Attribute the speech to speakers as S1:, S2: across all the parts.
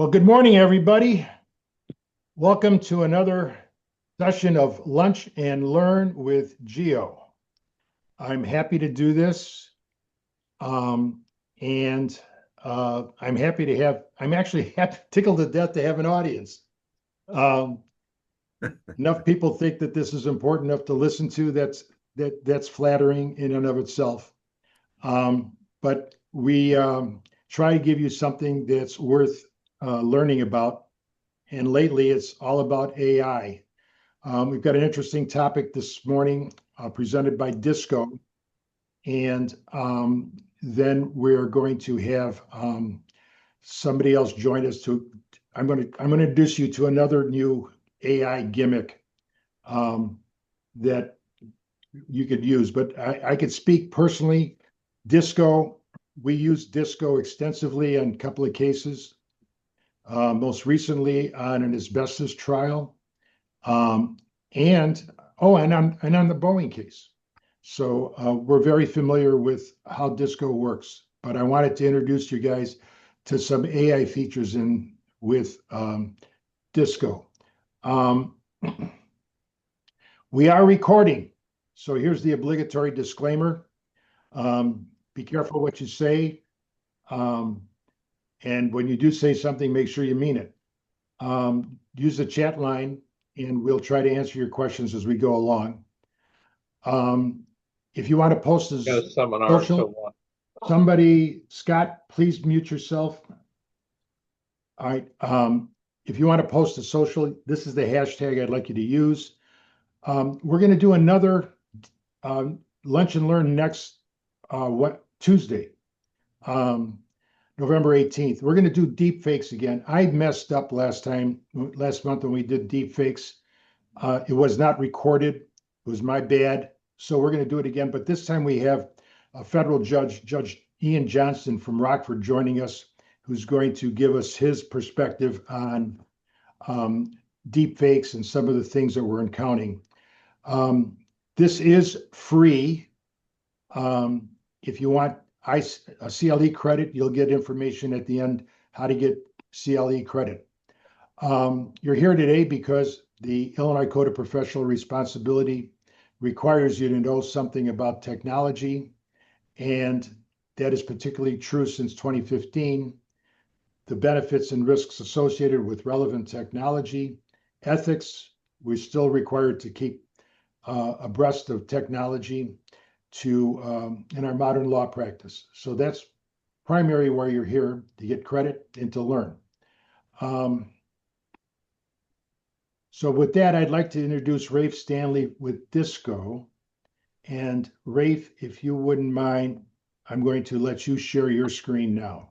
S1: Well, good morning, everybody. Welcome to another session of Lunch and Learn with Geo. I'm happy to do this. And I'm happy to have, I'm actually tickled to death to have an audience. Um, Enough people think that this is important enough to listen to. That's flattering in and of itself. But we try to give you something that's worth learning about. And lately, it's all about AI. We've got an interesting topic this morning presented by Disco, and then we're going to have somebody else join us. I'm going to introduce you to another new AI gimmick that you could use. But I could speak personally. Disco, we use Disco extensively in a couple of cases. Most recently on an asbestos trial, um, and and on the Boeing case. So we're very familiar with how Disco works. But I wanted to introduce you guys to some AI features in with Disco. Um, we are recording, so here's the obligatory disclaimer. Be careful what you say. Um, And when you do say something, make sure you mean it. Use the chat line, and we'll try to answer your questions as we go along. If you want to post
S2: Got a
S1: as
S2: seminar
S1: social,
S2: until 1.
S1: somebody, Scott, please mute yourself. All right. If you want to post a social, this is the hashtag I'd like you to use. We're going to do another lunch and learn next Tuesday. November 18th. We're going to do deep fakes again. I messed up last month when we did deep fakes. It was not recorded. It was my bad. So we're going to do it again. But this time we have a federal judge, Judge Ian Johnston from Rockford, joining us, who's going to give us his perspective on deep fakes and some of the things that we're encountering. This is free. If you want a CLE credit, you'll get information at the end how to get CLE credit. You're here today because the Illinois Code of Professional Responsibility requires you to know something about technology, and that is particularly true since 2015. The benefits and risks associated with relevant technology, ethics, we're still required to keep abreast of technology in our modern law practice. So that's primary where you're here to get credit and to learn. So with that, I'd like to introduce Rafe Stanley with Disco. And Rafe, if you wouldn't mind, I'm going to let you share your screen now.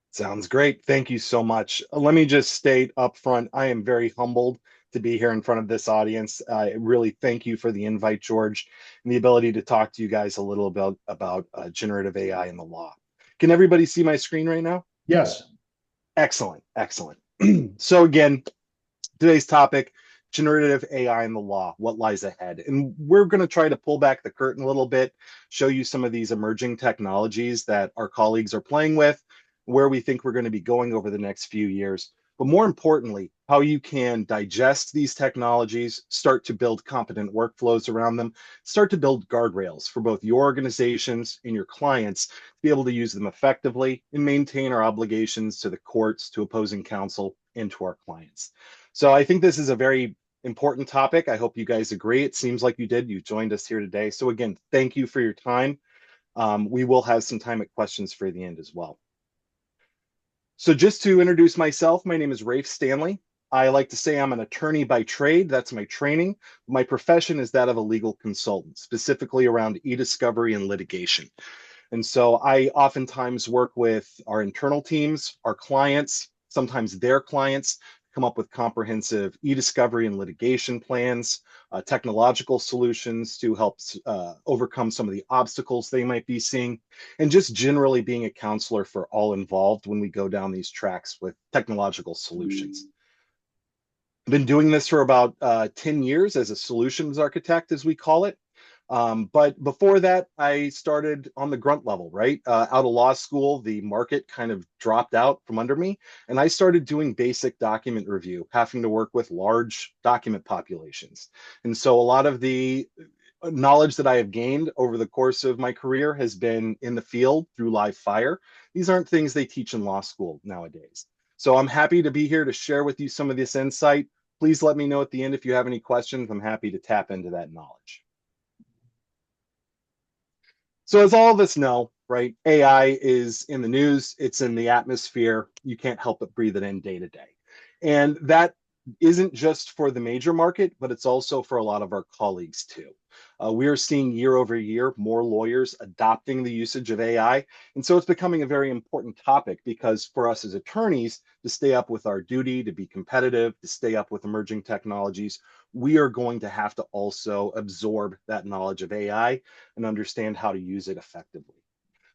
S3: Sounds great. Thank you so much. Let me just state up front, I am very humbled to be here in front of this audience. I really thank you for the invite, George, and the ability to talk to you guys a little bit about generative AI in the law. Can everybody see my screen right now?
S1: Yes.
S3: Excellent, excellent. So again, today's topic, generative AI in the law, what lies ahead. And we're going to try to pull back the curtain a little bit, show you some of these emerging technologies that our colleagues are playing with, where we think we're going to be going over the next few years. But more importantly, how you can digest these technologies, start to build competent workflows around them, start to build guardrails for both your organizations and your clients to be able to use them effectively and maintain our obligations to the courts, to opposing counsel, and to our clients. So I think this is a very important topic. I hope you guys agree. It seems like you did. You joined us here today. So again, thank you for your time. We will have some time at questions for the end as well. So just to introduce myself, my name is Rafe Stanley. I like to say I'm an attorney by trade. That's my training. My profession is that of a legal consultant, specifically around e-discovery and litigation. And so I oftentimes work with our internal teams, our clients, sometimes their clients, come up with comprehensive e-discovery and litigation plans, technological solutions to help overcome some of the obstacles they might be seeing, and just generally being a counselor for all involved when we go down these tracks with technological solutions. I've been doing this for about 10 years as a solutions architect, as we call it. But before that, I started on the grunt level, right? Out of law school, the market kind of dropped out from under me, and I started doing basic document review, having to work with large document populations. And so a lot of the knowledge that I have gained over the course of my career has been in the field through live fire. These aren't things they teach in law school nowadays. So I'm happy to be here to share with you some of this insight. Please let me know at the end if you have any questions. I'm happy to tap into that knowledge. So as all of us know, right, AI is in the news, it's in the atmosphere. You can't help but breathe it in day to day. And that isn't just for the major market, but it's also for a lot of our colleagues too. We are seeing year over year more lawyers adopting the usage of AI. And so it's becoming a very important topic because for us as attorneys to stay up with our duty, to be competitive, to stay up with emerging technologies, we are going to have to also absorb that knowledge of AI and understand how to use it effectively.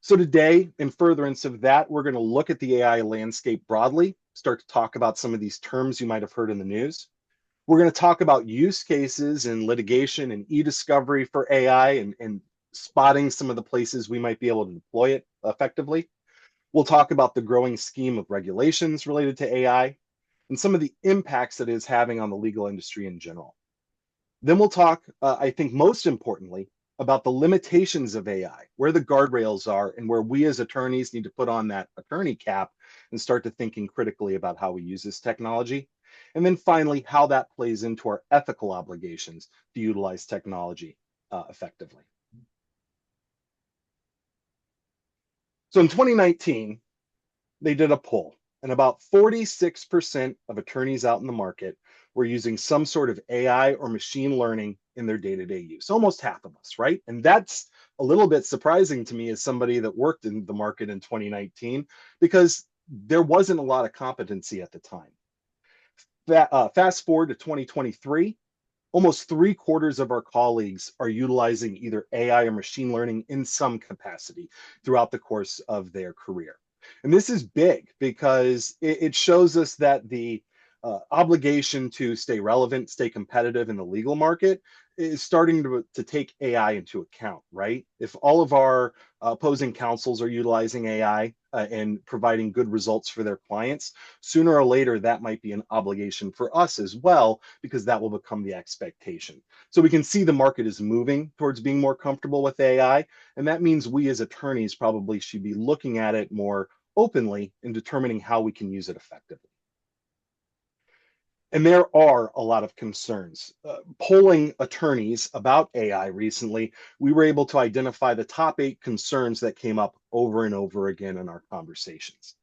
S3: So today, in furtherance of that, we're going to look at the AI landscape broadly, start to talk about some of these terms you might have heard in the news. We're going to talk about use cases in litigation and e-discovery for AI and spotting some of the places we might be able to deploy it effectively. We'll talk about the growing scheme of regulations related to AI and some of the impacts that it is having on the legal industry in general. Then we'll talk, I think most importantly, about the limitations of AI, where the guardrails are, and where we as attorneys need to put on that attorney cap and start to thinking critically about how we use this technology. And then finally, how that plays into our ethical obligations to utilize technology effectively. So in 2019, they did a poll, and about 46% of attorneys out in the market were using some sort of AI or machine learning in their day-to-day use. Almost half of us, right? And that's a little bit surprising to me as somebody that worked in the market in 2019, because there wasn't a lot of competency at the time. Fast forward to 2023, almost 3/4 of our colleagues are utilizing either AI or machine learning in some capacity throughout the course of their career. And this is big because it shows us that the obligation to stay relevant, stay competitive in the legal market is starting to take AI into account, right? If all of our opposing counsels are utilizing AI and providing good results for their clients, sooner or later that might be an obligation for us as well, because that will become the expectation. So we can see the market is moving towards being more comfortable with AI, and that means we as attorneys probably should be looking at it more openly and determining how we can use it effectively. And there are a lot of concerns. Polling attorneys about AI recently, we were able to identify the top 8 concerns that came up over and over again in our conversations.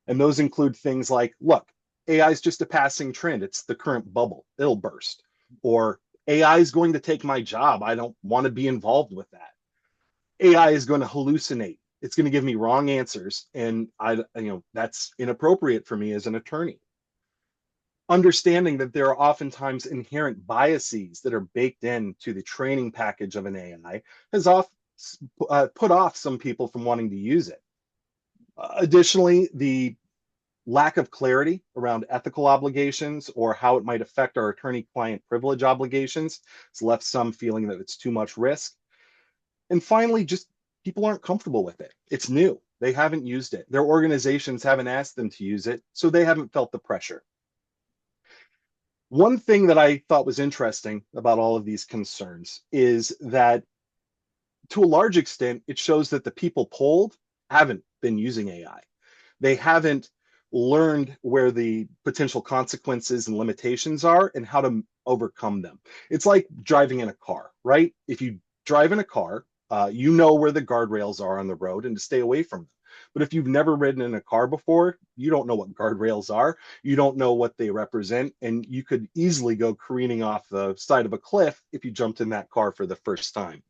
S3: And those include things like, look, AI is just a passing trend. It's the current bubble. It'll burst. Or AI is going to take my job. I don't want to be involved with that. AI is going to hallucinate. It's going to give me wrong answers. And that's inappropriate for me as an attorney. Understanding that there are oftentimes inherent biases that are baked into the training package of an AI has put off some people from wanting to use it. Additionally, the lack of clarity around ethical obligations or how it might affect our attorney-client privilege obligations has left some feeling that it's too much risk. And finally, just people aren't comfortable with it. It's new. They haven't used it. Their organizations haven't asked them to use it, so they haven't felt the pressure. One thing that I thought was interesting about all of these concerns is that to a large extent, it shows that the people polled haven't been using AI. They haven't learned where the potential consequences and limitations are and how to overcome them. It's like driving in a car, right? If you drive in a car, you know where the guardrails are on the road and to stay away from them. But if you've never ridden in a car before, you don't know what guardrails are. You don't know what they represent. And you could easily go careening off the side of a cliff if you jumped in that car for the first time.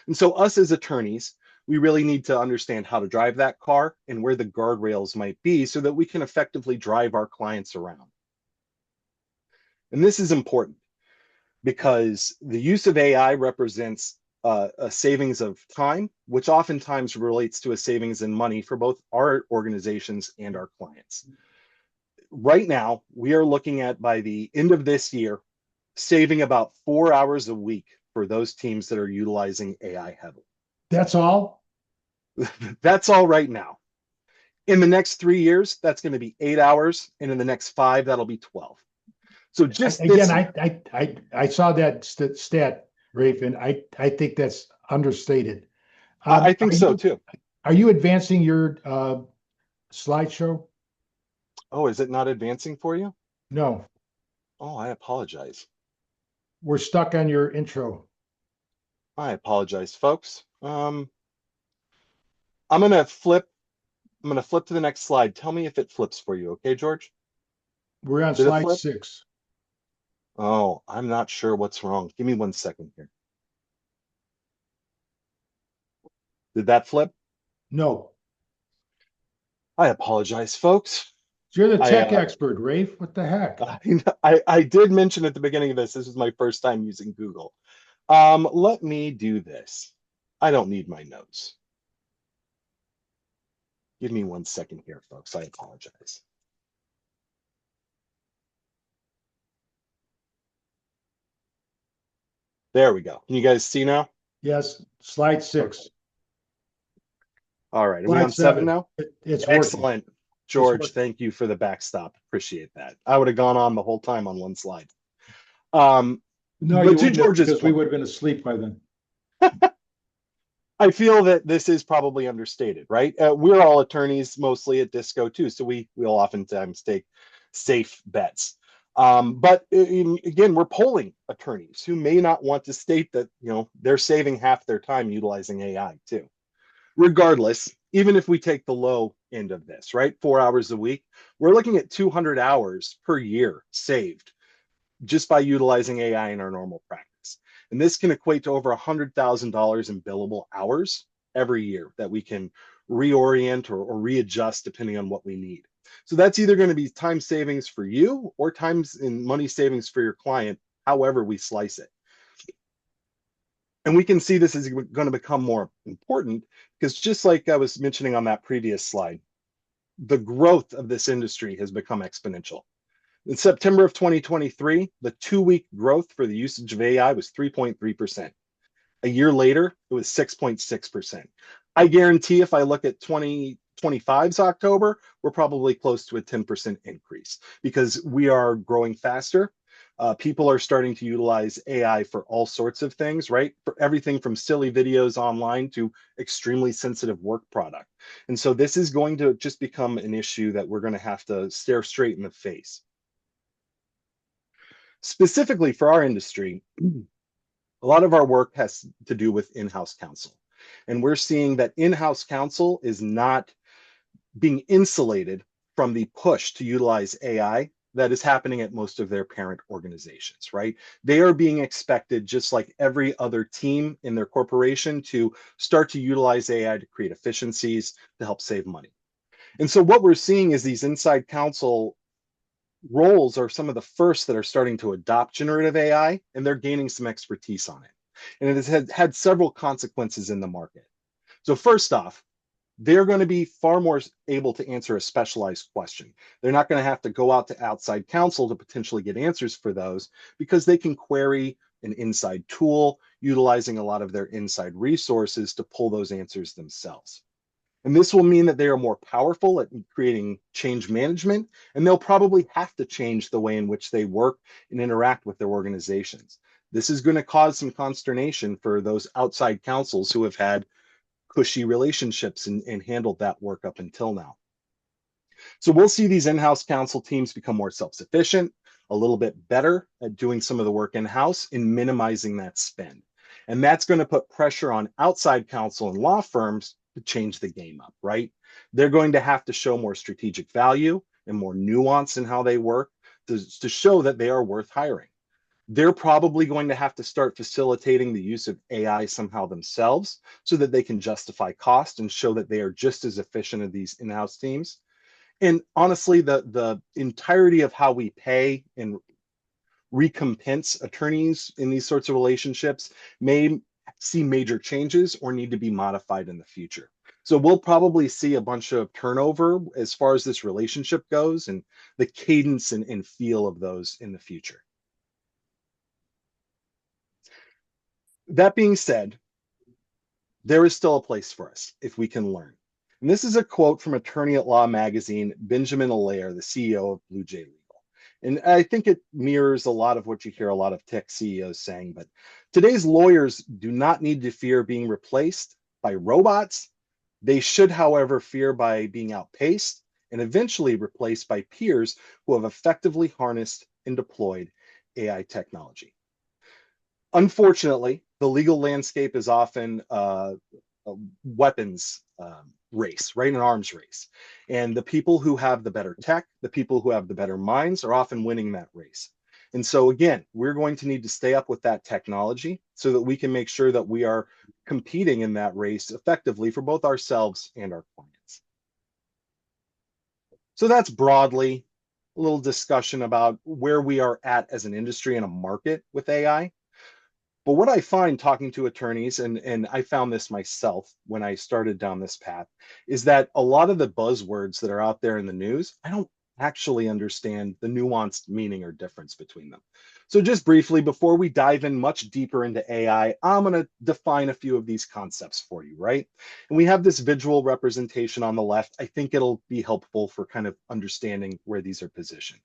S3: And so, us as attorneys, we really need to understand how to drive that car and where the guardrails might be so that we can effectively drive our clients around. And this is important because the use of AI represents a savings of time, which oftentimes relates to a savings in money for both our organizations and our clients. Right now, we are looking at, by the end of this year, saving about 4 hours a week for those teams that are utilizing AI heavily.
S1: That's all?
S3: That's all right now. In the next 3 years, that's going to be 8 hours. And in the next five, that'll be 12. So just
S1: Again,
S3: this year.
S1: I saw that stat, Rafe, and I think that's understated.
S3: I think so too.
S1: Are you advancing your slideshow?
S3: Oh, is it not advancing for you?
S1: No,
S3: Oh, I apologize.
S1: we're stuck on your intro.
S3: I apologize, folks. I'm gonna flip. I'm gonna flip to the next slide. Tell me if it flips for you, okay, George?
S1: We're on
S3: Did it
S1: slide
S3: flip?
S1: 6.
S3: Oh, I'm not sure what's wrong. Give me 1 second here. Did that flip?
S1: No,
S3: I apologize, folks.
S1: you're the
S3: I
S1: tech expert, Rafe. What the heck?
S3: I did mention at the beginning of this. This is my first time using Google. Let me do this. I don't need my notes. Give me 1 second here, folks. I apologize. There we go. Can you guys see now?
S1: Yes, slide
S3: Okay.
S1: 6.
S3: All right. Are we
S1: Slide
S3: on 7
S1: 7.
S3: now?
S1: It's working.
S3: Excellent.
S1: It's
S3: George,
S1: working.
S3: thank you for the backstop. Appreciate that. I would have gone on the whole time on one slide. Um,
S1: No,
S3: but
S1: you
S3: to
S1: wouldn't have
S3: George's
S1: because we
S3: point,
S1: would have been asleep by then.
S3: I feel that this is probably understated, right? We're all attorneys mostly at Disco too, so we'll oftentimes take safe bets. Again, we're polling attorneys who may not want to state that they're saving half their time utilizing AI too. Regardless, even if we take the low end of this, right, 4 hours a week, we're looking at 200 hours per year saved just by utilizing AI in our normal practice. And this can equate to over $100,000 in billable hours every year that we can reorient or readjust depending on what we need. So that's either going to be time savings for you or times in money savings for your client, however we slice it. And we can see this is going to become more important because just like I was mentioning on that previous slide, the growth of this industry has become exponential. In September of 2023, the 2-week growth for the usage of AI was 3.3%. A year later, it was 6.6%. I guarantee if I look at 2025's October, we're probably close to a 10% increase because we are growing faster. People are starting to utilize AI for all sorts of things, right? For everything from silly videos online to extremely sensitive work product. And so this is going to just become an issue that we're going to have to stare straight in the face. Specifically for our industry, a lot of our work has to do with in-house counsel. And we're seeing that in-house counsel is not being insulated from the push to utilize AI that is happening at most of their parent organizations, right? They are being expected, just like every other team in their corporation, to start to utilize AI to create efficiencies to help save money. And so what we're seeing is these inside counsel roles are some of the first that are starting to adopt generative AI, and they're gaining some expertise on it. And it has had several consequences in the market. So first off, they're going to be far more able to answer a specialized question. They're not going to have to go out to outside counsel to potentially get answers for those because they can query an inside tool utilizing a lot of their inside resources to pull those answers themselves. And this will mean that they are more powerful at creating change management, and they'll probably have to change the way in which they work and interact with their organizations. This is going to cause some consternation for those outside counsels who have had cushy relationships and handled that work up until now. So we'll see these in-house counsel teams become more self-sufficient, a little bit better at doing some of the work in-house and minimizing that spend. And that's going to put pressure on outside counsel and law firms to change the game up, right? They're going to have to show more strategic value and more nuance in how they work to show that they are worth hiring. They're probably going to have to start facilitating the use of AI somehow themselves so that they can justify cost and show that they are just as efficient as these in-house teams. And honestly, the entirety of how we pay and recompense attorneys in these sorts of relationships may see major changes or need to be modified in the future. So we'll probably see a bunch of turnover as far as this relationship goes and the cadence and feel of those in the future. That being said, there is still a place for us if we can learn. And this is a quote from Attorney at Law magazine, Benjamin Allaire, the CEO of Blue Jay Legal. And I think it mirrors a lot of what you hear a lot of tech CEOs saying. But today's lawyers do not need to fear being replaced by robots. They should, however, fear by being outpaced and eventually replaced by peers who have effectively harnessed and deployed AI technology. Unfortunately, the legal landscape is often a weapons race, right? An arms race. And the people who have the better tech, the people who have the better minds are often winning that race. And so, again, we're going to need to stay up with that technology so that we can make sure that we are competing in that race effectively for both ourselves and our clients. So that's broadly a little discussion about where we are at as an industry and a market with AI. But what I find talking to attorneys, and I found this myself when I started down this path, is that a lot of the buzzwords that are out there in the news, I don't actually understand the nuanced meaning or difference between them. So just briefly, before we dive in much deeper into AI, I'm going to define a few of these concepts for you, right? And we have this visual representation on the left. I think it'll be helpful for kind of understanding where these are positioned.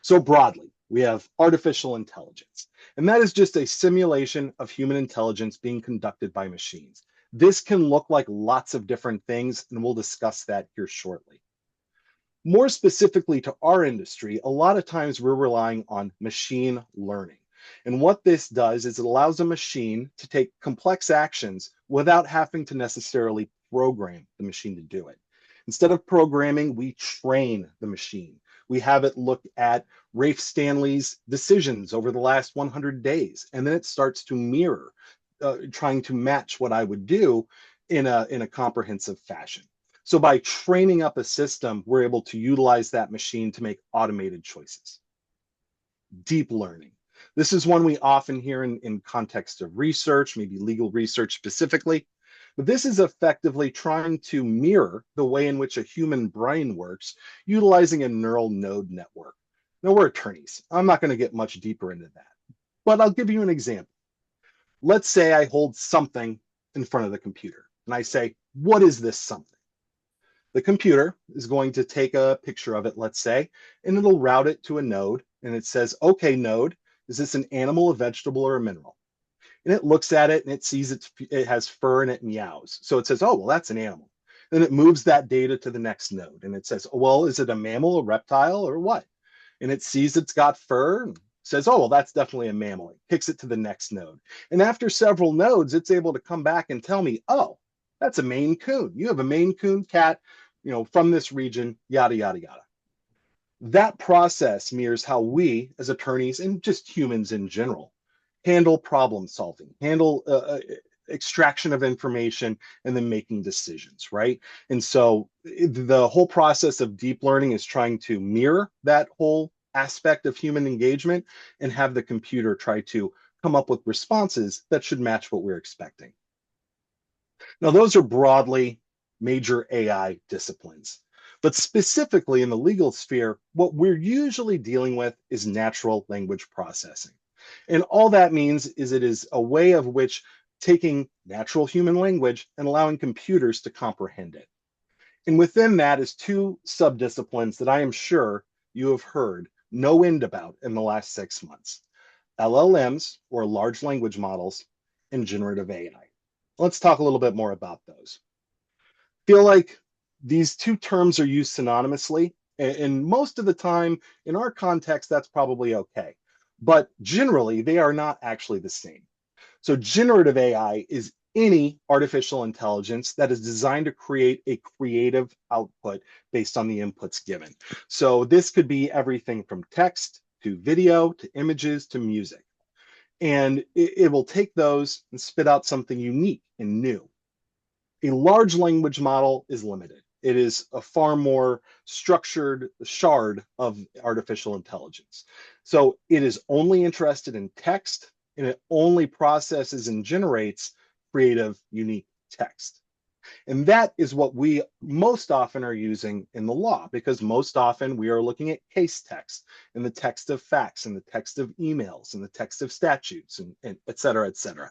S3: So broadly, we have artificial intelligence, and that is just a simulation of human intelligence being conducted by machines. This can look like lots of different things, and we'll discuss that here shortly. More specifically to our industry, a lot of times we're relying on machine learning. And what this does is it allows a machine to take complex actions without having to necessarily program the machine to do it. Instead of programming, we train the machine. We have it look at Rafe Stanley's decisions over the last 100 days, and then it starts to mirror, trying to match what I would do in a comprehensive fashion. So by training up a system, we're able to utilize that machine to make automated choices. Deep learning. This is one we often hear in context of research, maybe legal research specifically. But this is effectively trying to mirror the way in which a human brain works, utilizing a neural node network. Now, we're attorneys. I'm not going to get much deeper into that, but I'll give you an example. Let's say I hold something in front of the computer, and I say, what is this something? The computer is going to take a picture of it, let's say, and it'll route it to a node. And it says, okay, node, is this an animal, a vegetable, or a mineral? And it looks at it and it sees it has fur and it meows. So it says, oh, well, that's an animal. Then it moves that data to the next node. And it says, oh, well, is it a mammal, a reptile, or what? And it sees it's got fur and says, oh, well, that's definitely a mammal. It kicks it to the next node. And after several nodes, it's able to come back and tell me, oh, that's a Maine Coon. You have a Maine Coon cat, from this region, yada, yada, yada. That process mirrors how we as attorneys and just humans in general handle problem solving, handle extraction of information, and then making decisions, right? And so the whole process of deep learning is trying to mirror that whole aspect of human engagement and have the computer try to come up with responses that should match what we're expecting. Now, those are broadly major AI disciplines. But specifically in the legal sphere, what we're usually dealing with is natural language processing. And all that means is it is a way of which taking natural human language and allowing computers to comprehend it. And within that is two subdisciplines that I am sure you have heard no end about in the last 6 months: LLMs, or large language models, and generative AI. Let's talk a little bit more about those. Feel like these two terms are used synonymously, and most of the time in our context, that's probably okay. But generally, they are not actually the same. So generative AI is any artificial intelligence that is designed to create a creative output based on the inputs given. So this could be everything from text to video to images to music. And it will take those and spit out something unique and new. A large language model is limited. It is a far more structured shard of artificial intelligence. So it is only interested in text, and it only processes and generates creative, unique text. And that is what we most often are using in the law, because most often we are looking at case text and the text of facts and the text of emails and the text of statutes and et cetera, et cetera.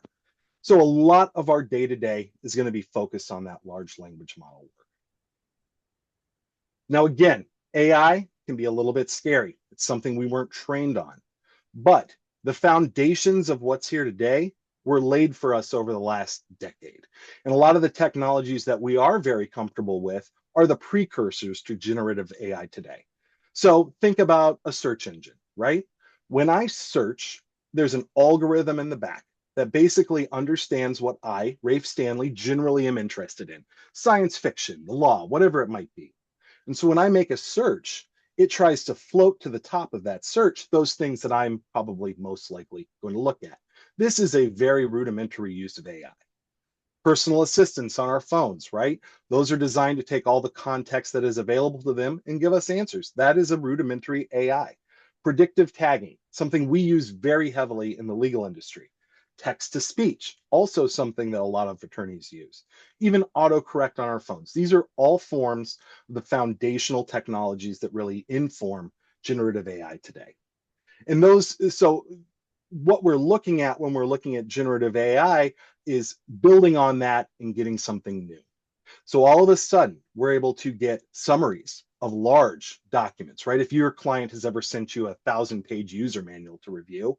S3: So a lot of our day-to-day is going to be focused on that large language model work. Now, again, AI can be a little bit scary. It's something we weren't trained on. But the foundations of what's here today were laid for us over the last decade. And a lot of the technologies that we are very comfortable with are the precursors to generative AI today. So think about a search engine, right? When I search, there's an algorithm in the back that basically understands what I, Rafe Stanley, generally am interested in: science fiction, the law, whatever it might be. And so when I make a search, it tries to float to the top of that search those things that I'm probably most likely going to look at. This is a very rudimentary use of AI. Personal assistants on our phones, right? Those are designed to take all the context that is available to them and give us answers. That is a rudimentary AI. Predictive tagging, something we use very heavily in the legal industry. Text to speech, also something that a lot of attorneys use. Even autocorrect on our phones. These are all forms of the foundational technologies that really inform generative AI today. And so what we're looking at when we're looking at generative AI is building on that and getting something new. So all of a sudden, we're able to get summaries of large documents, right? If your client has ever sent you a 1,000-page user manual to review,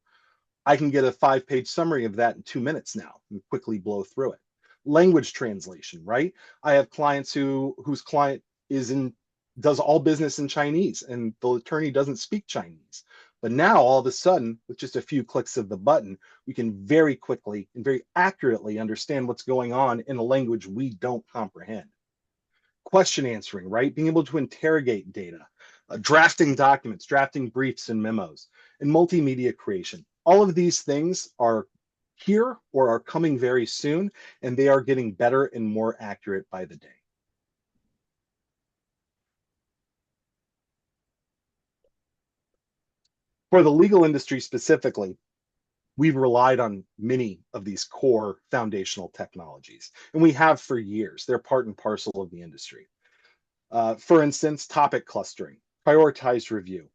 S3: I can get a 5-page summary of that in 2 minutes now and quickly blow through it. Language translation, right? I have clients whose client does all business in Chinese and the attorney doesn't speak Chinese. But now all of a sudden, with just a few clicks of the button, we can very quickly and very accurately understand what's going on in a language we don't comprehend. Question answering, right? Being able to interrogate data, drafting documents, drafting briefs and memos, and multimedia creation. All of these things are here or are coming very soon, and they are getting better and more accurate by the day. For the legal industry specifically, we've relied on many of these core foundational technologies, and we have for years. They're part and parcel of the industry. For instance, topic clustering, prioritized review,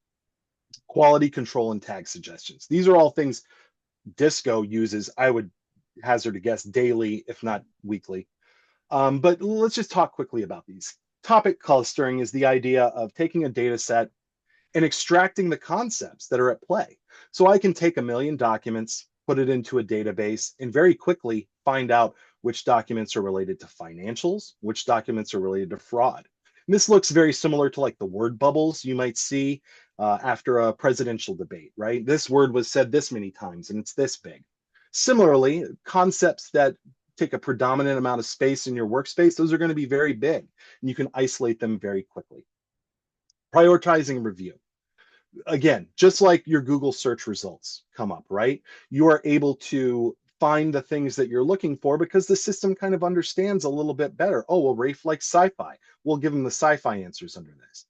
S3: quality control, and tag suggestions. These are all things Disco uses, I would hazard a guess, daily, if not weekly. But let's just talk quickly about these. Topic clustering is the idea of taking a data set and extracting the concepts that are at play. So I can take 1 million documents, put it into a database, and very quickly find out which documents are related to financials, which documents are related to fraud. And this looks very similar to like the word bubbles you might see after a presidential debate, right? This word was said this many times and it's this big. Similarly, concepts that take a predominant amount of space in your workspace, those are going to be very big and you can isolate them very quickly. Prioritizing review. Again, just like your Google search results come up, right? You are able to find the things that you're looking for because the system kind of understands a little bit better. Oh, well, Rafe likes sci-fi. We'll give him the sci-fi answers under this.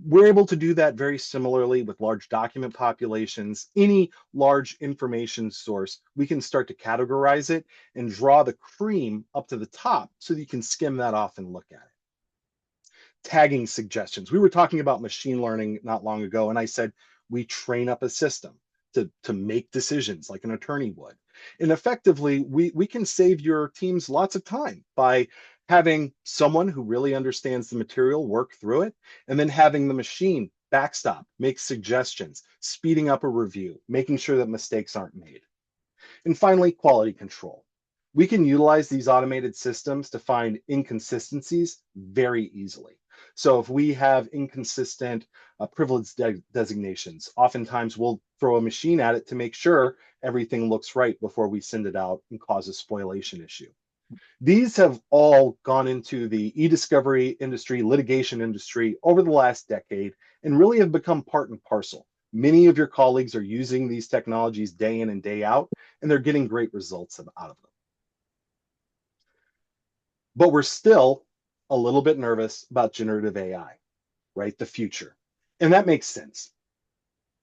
S3: We're able to do that very similarly with large document populations. Any large information source, we can start to categorize it and draw the cream up to the top so that you can skim that off and look at it. Tagging suggestions. We were talking about machine learning not long ago, and I said we train up a system to make decisions like an attorney would. And effectively, we can save your teams lots of time by having someone who really understands the material work through it, and then having the machine backstop, make suggestions, speeding up a review, making sure that mistakes aren't made. And finally, quality control. We can utilize these automated systems to find inconsistencies very easily. So if we have inconsistent privilege designations, oftentimes we'll throw a machine at it to make sure everything looks right before we send it out and cause a spoilation issue. These have all gone into the e-discovery industry, litigation industry over the last decade and really have become part and parcel. Many of your colleagues are using these technologies day in and day out, and they're getting great results out of them. But we're still a little bit nervous about generative AI, right? The future. And that makes sense.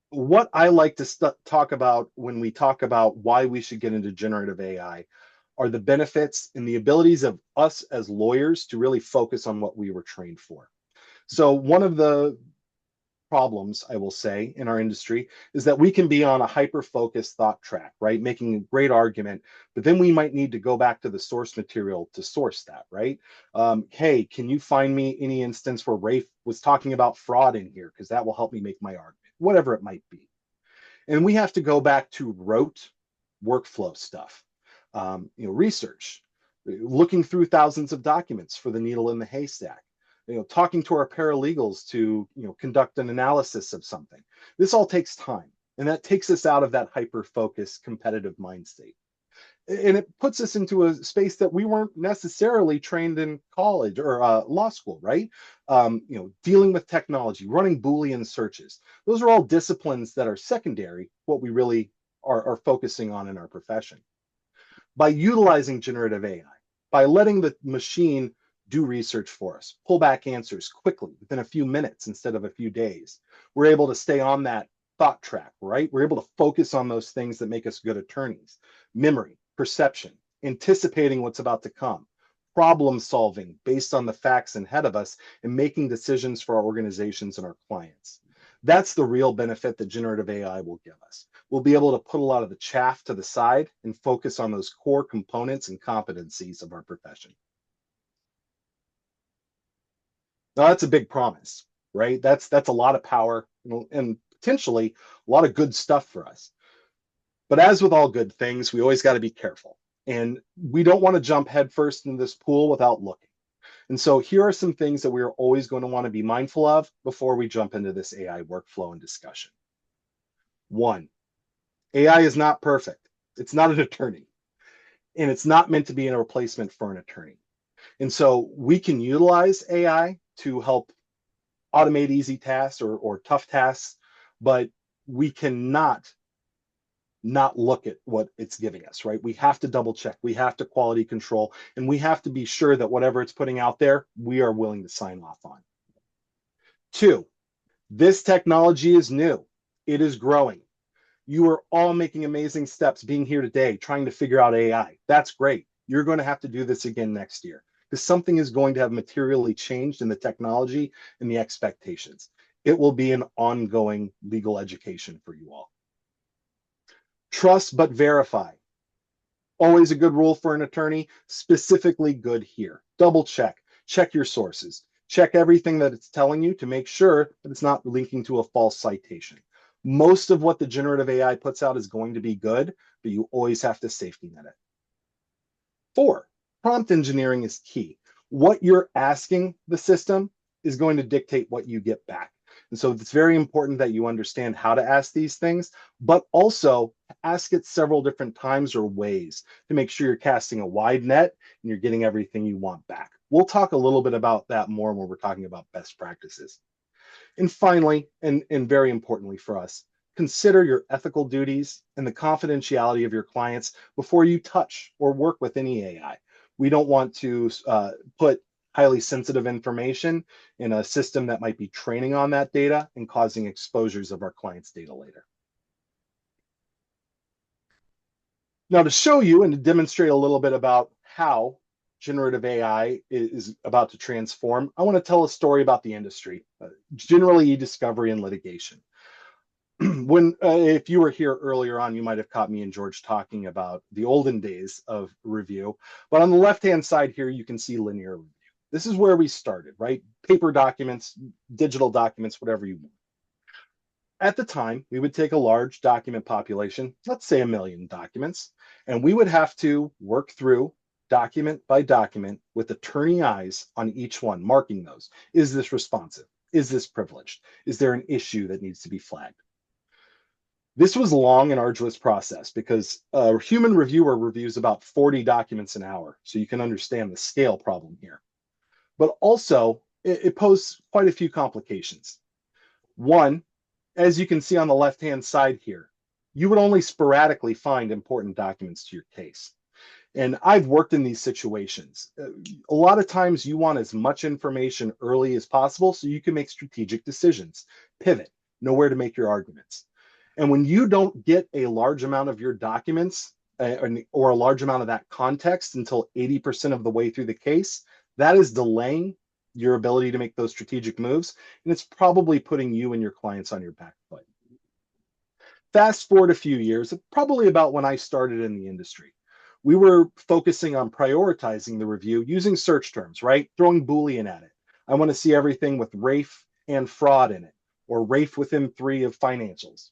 S3: What I like to talk about when we talk about why we should get into generative AI are the benefits and the abilities of us as lawyers to really focus on what we were trained for. So one of the problems, I will say, in our industry is that we can be on a hyper-focused thought track, right? Making a great argument, but then we might need to go back to the source material to source that, right? Hey, can you find me any instance where Rafe was talking about fraud in here? Because that will help me make my argument, whatever it might be. And we have to go back to rote workflow stuff, research, looking through thousands of documents for the needle in the haystack, talking to our paralegals to, conduct an analysis of something. This all takes time, and that takes us out of that hyper-focused competitive mind state. And it puts us into a space that we weren't necessarily trained in college or law school, right? Dealing with technology, running Boolean searches. Those are all disciplines that are secondary, what we really are focusing on in our profession. By utilizing generative AI, by letting the machine do research for us, pull back answers quickly within a few minutes instead of a few days, we're able to stay on that thought track, right? We're able to focus on those things that make us good attorneys: memory, perception, anticipating what's about to come, problem solving based on the facts ahead of us, and making decisions for our organizations and our clients. That's the real benefit that generative AI will give us. We'll be able to put a lot of the chaff to the side and focus on those core components and competencies of our profession. Now, that's a big promise, right? That's a lot of power and potentially a lot of good stuff for us. But as with all good things, we always got to be careful. And we don't want to jump headfirst into this pool without looking. And so here are some things that we're always going to want to be mindful of before we jump into this AI workflow and discussion. One, AI is not perfect. It's not an attorney. And it's not meant to be a replacement for an attorney. And so we can utilize AI to help automate easy tasks or tough tasks, but we cannot not look at what it's giving us, right? We have to double check, we have to quality control, and we have to be sure that whatever it's putting out there, we are willing to sign off on. Two, this technology is new. It is growing. You are all making amazing steps being here today, trying to figure out AI. That's great. You're going to have to do this again next year because something is going to have materially changed in the technology and the expectations. It will be an ongoing legal education for you all. Trust but verify. Always a good rule for an attorney, specifically good here. Double check, check your sources, check everything that it's telling you to make sure that it's not linking to a false citation. Most of what the generative AI puts out is going to be good, but you always have to safety net it. 4, prompt engineering is key. What you're asking the system is going to dictate what you get back. And so it's very important that you understand how to ask these things, but also ask it several different times or ways to make sure you're casting a wide net and you're getting everything you want back. We'll talk a little bit about that more when we're talking about best practices. And finally, and very importantly for us, consider your ethical duties and the confidentiality of your clients before you touch or work with any AI. We don't want to put highly sensitive information in a system that might be training on that data and causing exposures of our clients' data later. Now, to show you and to demonstrate a little bit about how generative AI is about to transform, I want to tell a story about the industry, generally e-discovery and litigation. If you were here earlier on, you might have caught me and George talking about the olden days of review. But on the left-hand side here, you can see linear review. This is where we started, right? Paper documents, digital documents, whatever you want. At the time, we would take a large document population, let's say 1 million documents, and we would have to work through document by document with attorney eyes on each one, marking those. Is this responsive? Is this privileged? Is there an issue that needs to be flagged? This was a long and arduous process because a human reviewer reviews about 40 documents an hour, so you can understand the scale problem here. But also, it posed quite a few complications. One, as you can see on the left-hand side here, you would only sporadically find important documents to your case. And I've worked in these situations. A lot of times you want as much information early as possible so you can make strategic decisions, pivot, know where to make your arguments. And when you don't get a large amount of your documents or a large amount of that context until 80% of the way through the case, that is delaying your ability to make those strategic moves, and it's probably putting you and your clients on your back foot. Fast forward a few years, probably about when I started in the industry. We were focusing on prioritizing the review using search terms, right? Throwing Boolean at it. I want to see everything with RAFE and fraud in it, or RAFE within 3 of financials.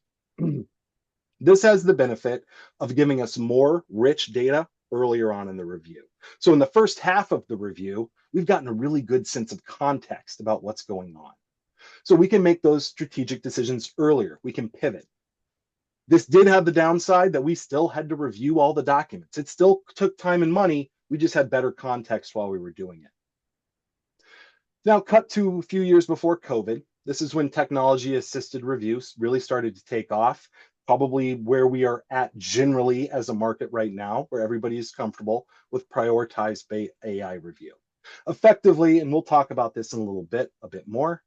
S3: This has the benefit of giving us more rich data earlier on in the review. So in the first half of the review, we've gotten a really good sense of context about what's going on. So we can make those strategic decisions earlier. We can pivot. This did have the downside that we still had to review all the documents. It still took time and money. We just had better context while we were doing it. Now, cut to a few years before COVID. This is when technology assisted reviews really started to take off, probably where we are at generally as a market right now, where everybody is comfortable with prioritized AI review. Effectively, and we'll talk about this in a bit more,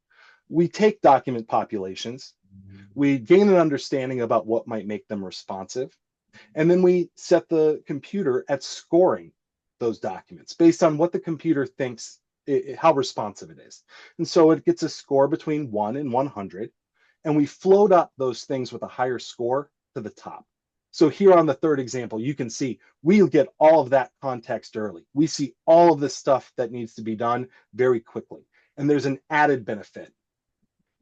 S3: we take document populations, we gain an understanding about what might make them responsive, and then we set the computer at scoring those documents based on what the computer thinks, how responsive it is. And so it gets a score between 1 and 100, and we float up those things with a higher score to the top. So here on the third example, you can see we get all of that context early. We see all of the stuff that needs to be done very quickly. And there's an added benefit.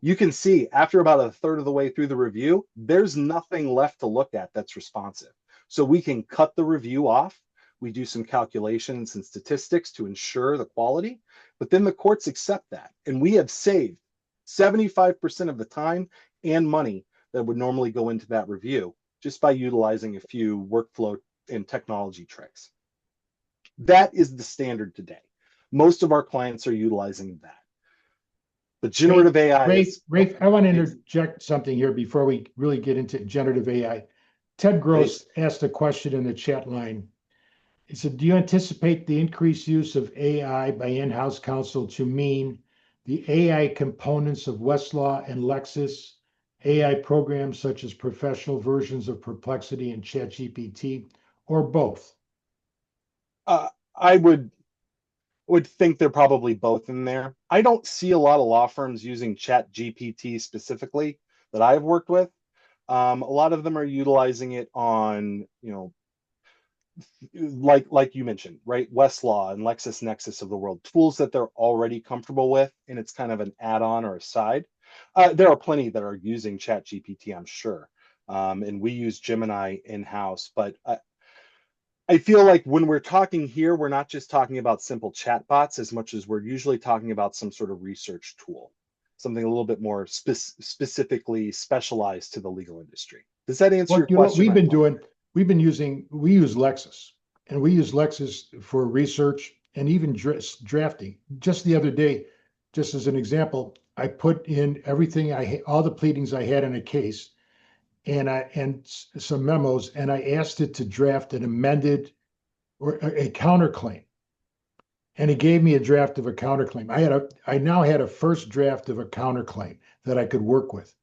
S3: You can see after about a third of the way through the review, there's nothing left to look at that's responsive. So we can cut the review off. We do some calculations and statistics to ensure the quality, but then the courts accept that. And we have saved 75% of the time and money that would normally go into that review just by utilizing a few workflow and technology tricks. That is the standard today. Most of our clients are utilizing that. But generative AI is...
S1: Rafe, I want to interject something here before we really get into generative AI. Ted Gross asked a question in the chat line. He said, do you anticipate the increased use of AI by in-house counsel to mean the AI components of Westlaw and Lexis, AI programs such as professional versions of Perplexity and ChatGPT, or both?
S3: I would think they're probably both in there. I don't see a lot of law firms using ChatGPT specifically that I've worked with. A lot of them are utilizing it on, like you mentioned, right? Westlaw and LexisNexis of the world, tools that they're already comfortable with, and it's kind of an add-on or a side. There are plenty that are using ChatGPT, I'm sure. And we use Gemini in-house, but I feel like when we're talking here, we're not just talking about simple chatbots as much as we're usually talking about some sort of research tool, something a little bit more specifically specialized to the legal industry. Does that answer your question?
S1: We use Lexis, and we use Lexis for research and even drafting. Just the other day, just as an example, I put in everything all the pleadings I had in a case, and some memos, and I asked it to draft an amended or a counterclaim. And it gave me a draft of a counterclaim. I now had a first draft of a counterclaim that I could work with.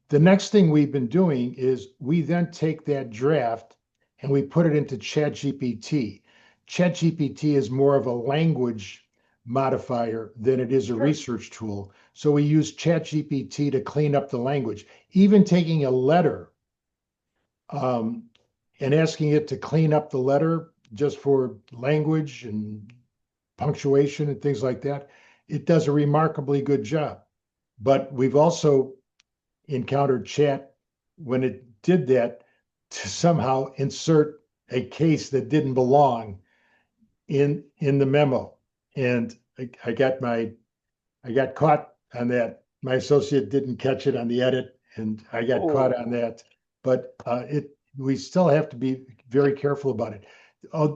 S1: The next thing we've been doing is we then take that draft and we put it into ChatGPT. ChatGPT is more of a language modifier than it is a research tool. So we use ChatGPT to clean up the language. Even taking a letter and asking it to clean up the letter just for language and punctuation and things like that, it does a remarkably good job. But we've also encountered chat when it did that to somehow insert a case that didn't belong in the memo. And I got caught on that. My associate didn't catch it on the edit, and I got caught on that. But we still have to be very careful about it.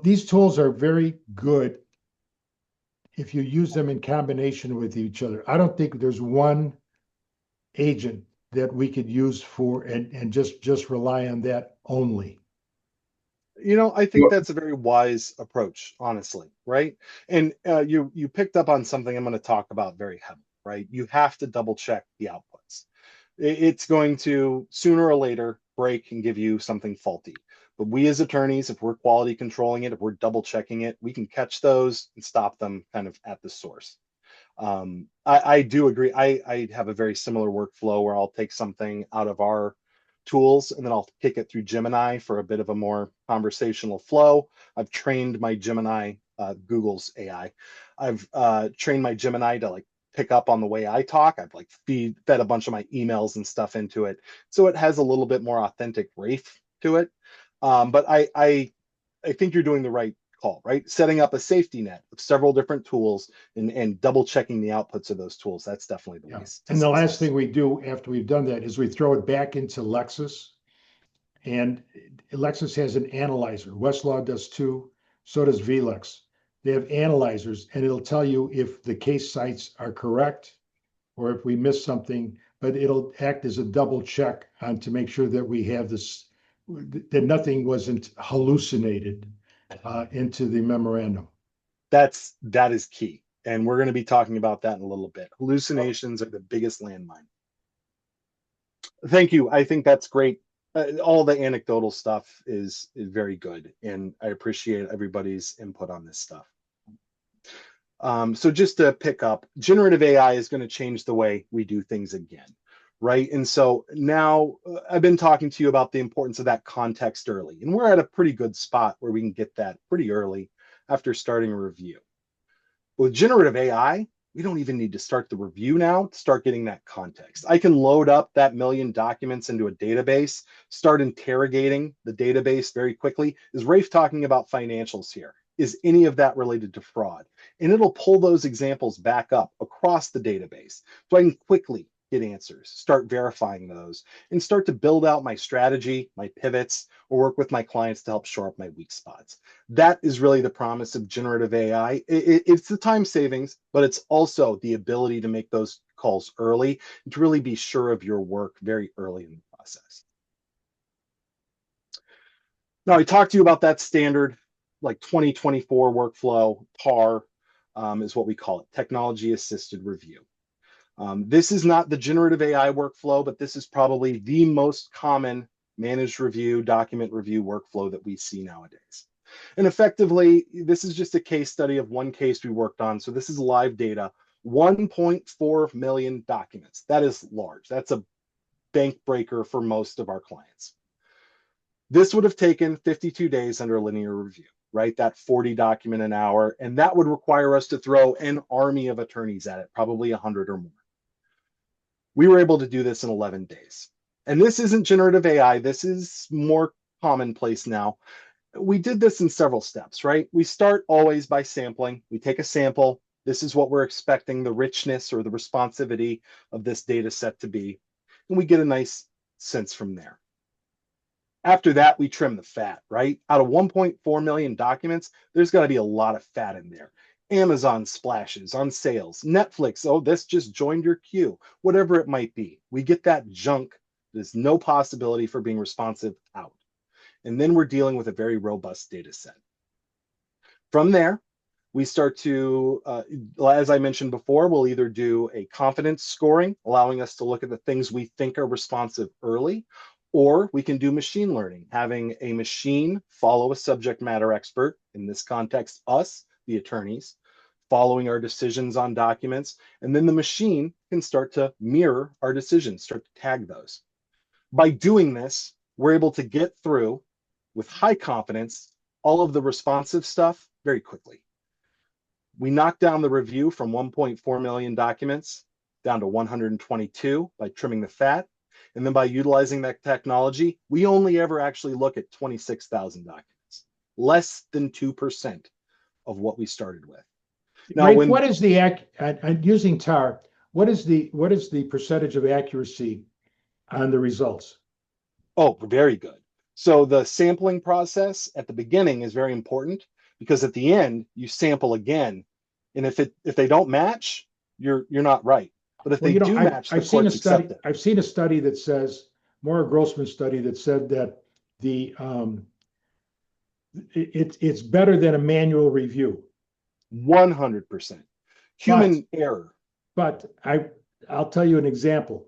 S1: These tools are very good if you use them in combination with each other. I don't think there's one agent that we could use for and just rely on that only.
S3: I think that's a very wise approach, honestly, right? And you picked up on something I'm going to talk about very heavily, right? You have to double check the outputs. It's going to sooner or later break and give you something faulty. But we as attorneys, if we're quality controlling it, if we're double checking it, we can catch those and stop them kind of at the source. I do agree. I have a very similar workflow where I'll take something out of our tools and then I'll kick it through Gemini for a bit of a more conversational flow. I've trained my Gemini, Google's AI. I've trained my Gemini to like pick up on the way I talk. I've like fed a bunch of my emails and stuff into it, so it has a little bit more authentic Rafe to it. But I think you're doing the right call, right? Setting up a safety net of several different tools and double checking the outputs of those tools. That's definitely the
S1: Yeah.
S3: way to
S1: And the last
S3: success.
S1: thing we do after we've done that is we throw it back into Lexis. And Lexis has an analyzer. Westlaw does too. So does VLEX. They have analyzers, and it'll tell you if the case sites are correct or if we missed something, but it'll act as a double check on to make sure that we have this, that nothing wasn't hallucinated into the memorandum.
S3: That is key. And we're going to be talking about that in a little bit. Hallucinations are the biggest landmine. Thank you. I think that's great. All the anecdotal stuff is very good, and I appreciate everybody's input on this stuff. So just to pick up, generative AI is going to change the way we do things again, right? And so now I've been talking to you about the importance of that context early, and we're at a pretty good spot where we can get that pretty early after starting a review. With generative AI, we don't even need to start the review now to start getting that context. I can load up that million documents into a database, start interrogating the database very quickly. Is Rafe talking about financials here? Is any of that related to fraud? And it'll pull those examples back up across the database so I can quickly get answers, start verifying those, and start to build out my strategy, my pivots, or work with my clients to help shore up my weak spots. That is really the promise of generative AI. It's the time savings, but it's also the ability to make those calls early and to really be sure of your work very early in the process. Now, I talked to you about that standard, like 2024 workflow, TAR is what we call it, technology assisted review. This is not the generative AI workflow, but this is probably the most common managed review, document review workflow that we see nowadays. And effectively, this is just a case study of one case we worked on. So this is live data, 1.4 million documents. That is large. That's a bank breaker for most of our clients. This would have taken 52 days under a linear review, right? That 40 document an hour. And that would require us to throw an army of attorneys at it, probably 100 or more. We were able to do this in 11 days. And this isn't generative AI. This is more commonplace now. We did this in several steps, right? We start always by sampling. We take a sample. This is what we're expecting the richness or the responsivity of this data set to be. And we get a nice sense from there. After that, we trim the fat, right? Out of 1.4 million documents, there's got to be a lot of fat in there. Amazon splashes on sales, Netflix, oh, this just joined your queue, whatever it might be. We get that junk. There's no possibility for being responsive out. And then we're dealing with a very robust data set. From there, we start to, as I mentioned before, we'll either do a confidence scoring, allowing us to look at the things we think are responsive early, or we can do machine learning, having a machine follow a subject matter expert, in this context, us, the attorneys, following our decisions on documents, and then the machine can start to mirror our decisions, start to tag those. By doing this, we're able to get through with high confidence all of the responsive stuff very quickly. We knocked down the review from 1.4 million documents down to 122 by trimming the fat. And then by utilizing that technology, we only ever actually look at 26,000 documents, less than 2% of what we started with. Now,
S1: Rafe, what is the using TAR? What is the percentage of accuracy on the results?
S3: Oh, very good. So the sampling process at the beginning is very important because at the end you sample again, and if they don't match, you're not right. But if they do match, the courts accept it.
S1: I've seen a study that says, Maura Grossman study that said that the it's better than a manual review.
S3: 100%. Human error.
S1: But I'll tell you an example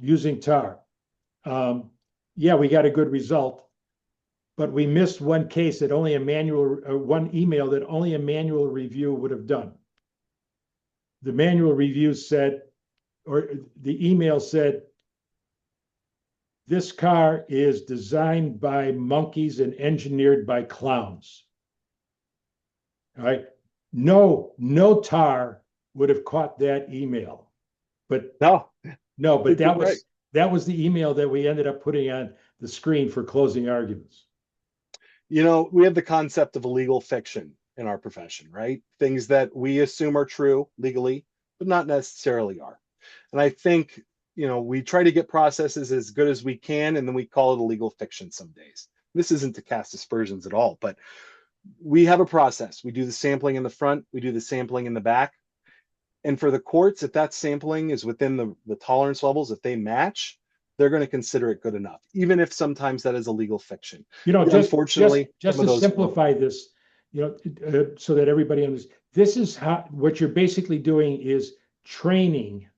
S1: using TAR. Yeah, we got a good result, but we missed one case that only a manual, one email that only a manual review would have done. the manual review said, or the email said, this car is designed by monkeys and engineered by clowns. All right. No tar would have caught that email. But
S3: No,
S1: but that
S3: right.
S1: was the email that we ended up putting on the screen for closing arguments.
S3: We have the concept of a legal fiction in our profession, right? Things that we assume are true legally, but not necessarily are. And I think, we try to get processes as good as we can, and then we call it a legal fiction some days. This isn't to cast aspersions at all, but we have a process. We do the sampling in the front, we do the sampling in the back. And for the courts, if that sampling is within the tolerance levels, if they match, they're going to consider it good enough, even if sometimes that is a legal fiction. Unfortunately,
S1: just to simplify this, so that everybody understands, this is what you're basically doing is training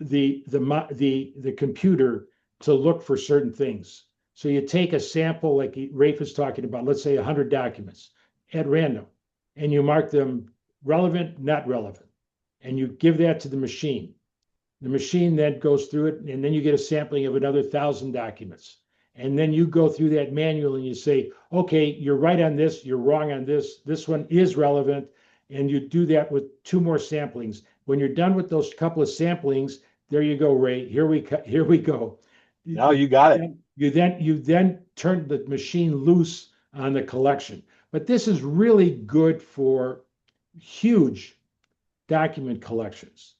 S1: the computer to look for certain things. So you take a sample, like Rafe is talking about, let's say 100 documents at random, and you mark them relevant, not relevant, and you give that to the machine. The machine then goes through it, and then you get a sampling of another 1,000 documents. And then you go through that manual and you say, okay, you're right on this, you're wrong on this, this one is relevant. And you do that with 2 more samplings. When you're done with those couple of samplings, there you go, Ray. Here we go.
S3: Now you got it.
S1: You then turn the machine loose on the collection. But this is really good for huge document collections.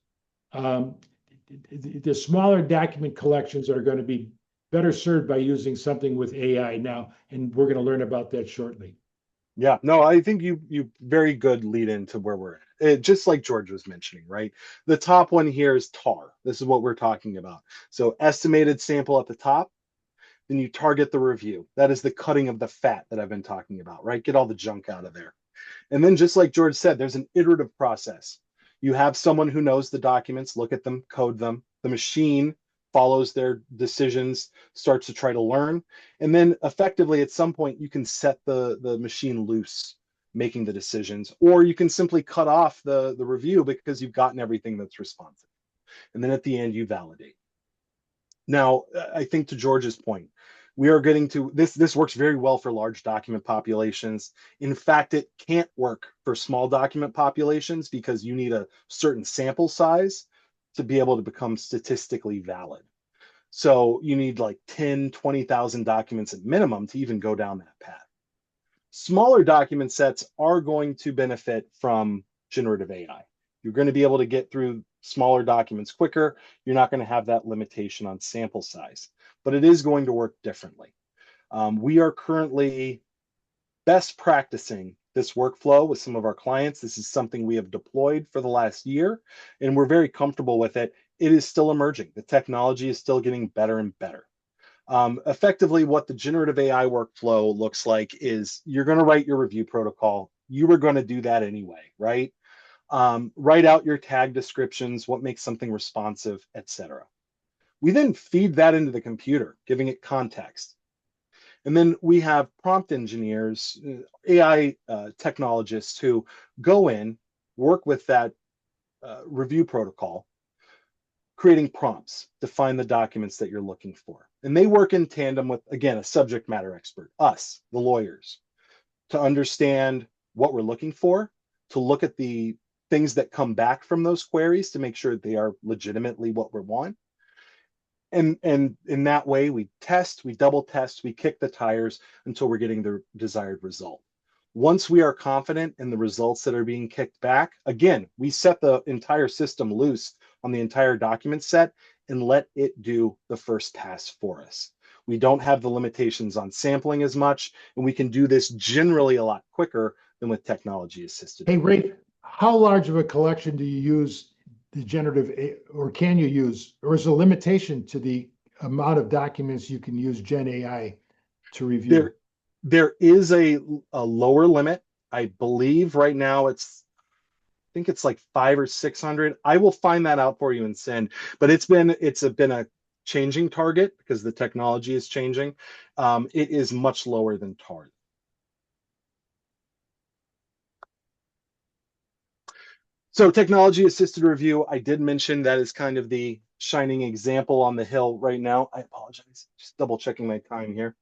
S1: The smaller document collections are going to be better served by using something with AI now, and we're going to learn about that shortly.
S3: Yeah, no, I think you very good lead into where we're at. Just like George was mentioning, right? The top one here is TAR. This is what we're talking about. So estimated sample at the top, then you target the review. That is the cutting of the fat that I've been talking about, right? Get all the junk out of there. And then just like George said, there's an iterative process. You have someone who knows the documents, look at them, code them. The machine follows their decisions, starts to try to learn. And then effectively at some point you can set the machine loose making the decisions, or you can simply cut off the review because you've gotten everything that's responsive. And then at the end you validate. Now, I think to George's point, we are getting to this works very well for large document populations. In fact, it can't work for small document populations because you need a certain sample size to be able to become statistically valid. So you need like 10, 20,000 documents at minimum to even go down that path. Smaller document sets are going to benefit from generative AI. You're going to be able to get through smaller documents quicker. You're not going to have that limitation on sample size, but it is going to work differently. We are currently best practicing this workflow with some of our clients. This is something we have deployed for the last year, and we're very comfortable with it. It is still emerging. The technology is still getting better and better. Effectively, what the generative AI workflow looks like is you're going to write your review protocol. You were going to do that anyway, right? Write out your tag descriptions, what makes something responsive, etc. We then feed that into the computer, giving it context. And then we have prompt engineers, AI technologists who go in, work with that review protocol, creating prompts to find the documents that you're looking for. And they work in tandem with, again, a subject matter expert, us, the lawyers, to understand what we're looking for, to look at the things that come back from those queries to make sure they are legitimately what we want. And in that way, we test, we double test, we kick the tires until we're getting the desired result. Once we are confident in the results that are being kicked back, again, we set the entire system loose on the entire document set and let it do the first pass for us. We don't have the limitations on sampling as much, and we can do this generally a lot quicker than with technology assisted.
S1: Hey, Ray, how large of a collection do you use the generative, or can you use, or is a limitation to the amount of documents you can use Gen AI to review?
S3: There is a lower limit. I believe right now I think it's like 500 or 600. I will find that out for you and send, but it's been a changing target because the technology is changing. It is much lower than TAR. So technology assisted review, I did mention that is kind of the shining example on the hill right now. I apologize, just double checking my time here.